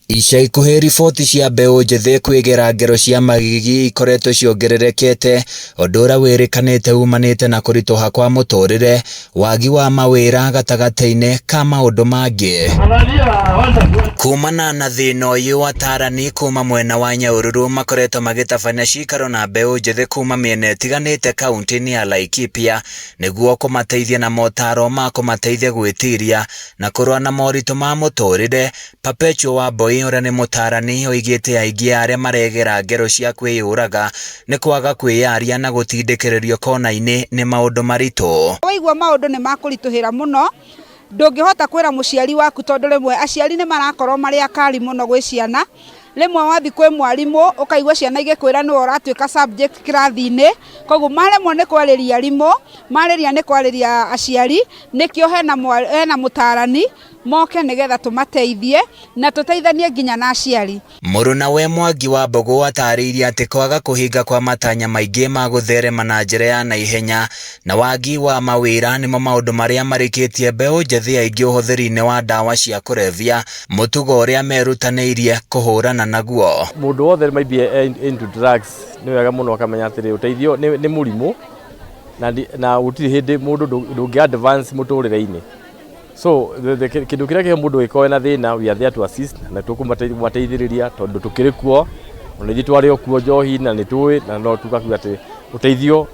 Ica ikuhĩ riboti cia mbeu njithi kwĩgera ngero cia magigi ikoretwo ciongererekete, ũndũ ũrĩa wĩrĩkanĩte umanĩte na kũritũha kwa mũtũrĩre, wagi wa mawĩra gatagatĩ-inĩ ka maũndũ mangĩ. Kumana na thĩna ũyũ, Atarani kuma mwena wa Nyahururu makoretwo magĩtabania cikaro na mbeu njithi kuma mĩena ĩtiganĩte kaunti-inĩ ya Laikipia nĩguo kũmateithia na motaro ma kũmateithia gwĩtiria na kũrũa na moritũ ma mũtũrĩre. Perpetual wa mbeu ũrĩa nĩ Mũtarani oigĩte aingĩ arĩa maregera ngero cia kwĩyũraga nĩ kwaga kwĩyaria na gũtindĩkĩrĩrio kona-inĩ nĩ maũndũ maritũ. Waigua maũndũ nĩ makũritũhĩra mũno, ndũngĩhota kwĩra mũciari waku tondũ rĩmwe aciari nĩ marakorwo marĩ akari mũno gwĩ ciana. Rĩmwe wathi kwĩ mwarimũ ũkaigua ciana igĩkwĩra nĩwe ũratuĩka subject kĩrathi-inĩ, koguo maremwo nĩ kwarĩria arimũ, marĩria nĩ kwarĩria aciari, nĩkĩo hena Mũtarani moke nĩgetha tũmateithie na tũteithanie nginya na aciari. Mũruna we Mwangi wa Mbogo atarĩirie atĩ kwaga kũhinga kwa matanya maingĩ ma gũtherema na njĩra ya naihenya na wagi wa mawĩra nĩmo maũndũ marĩa marĩkĩtie mbeũ njithi aingĩ ũhũthĩri-inĩ wa ndawa cia kũrebia, mũtugo ũrĩa merutanĩirie kũhũrana naguo. Mũndũ wothe might be into drugs nĩ wega mũno akamenya atĩ ũteithio nĩ mũrimũ na gũtirĩ hĩndĩ mũndũ ndũngĩ advance mũtũrĩre-inĩ. So kĩndũ kĩrĩa kĩhe mũndũ gĩkorwo na thĩna, we are there to assist na tũkũmateithĩrĩria tondũ tũkĩrĩ kuo, ona ithuĩ twarĩ o kuo njohi na nĩ tũĩ na no tugakiuga atĩ ũteithio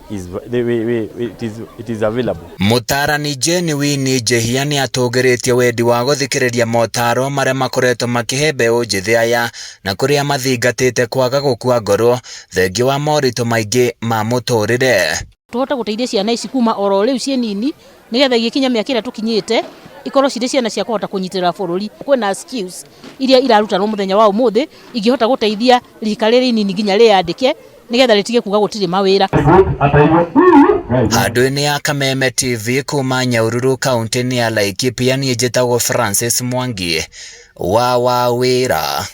it is available. Mũtarani Genuine Njehia nĩ atũgĩrĩtie wendi wa gũthikĩrĩria motaro marĩa makoretwo makĩhe mbeũ njithi aya na kũrĩa mathingatĩte kwaga gũkua ngoro thengia wa moritũ maingĩ ma mũtũrĩre. Tũhote gũteithia ciana ici kuma oro rĩu ciĩ nini nĩgetha igĩkinya mĩaka ĩrĩa tũkinyĩte ikorwo cirĩ ciana cia kũhota kũnyitĩrĩra bũrũri. Kwĩna skills iria irarutanwo mũthenya wa ũmũthĩ ingĩhota gũteithia rika rĩrĩ inini nginya rĩyandĩke nĩgetha rĩtige kuga gũtirĩ mawĩra. Handũ-inĩ ya Kameme TV kuma Nyahururu kaunti-inĩ ya Laikipia, niĩ njĩtagwo Francis Mwangi wa wĩra.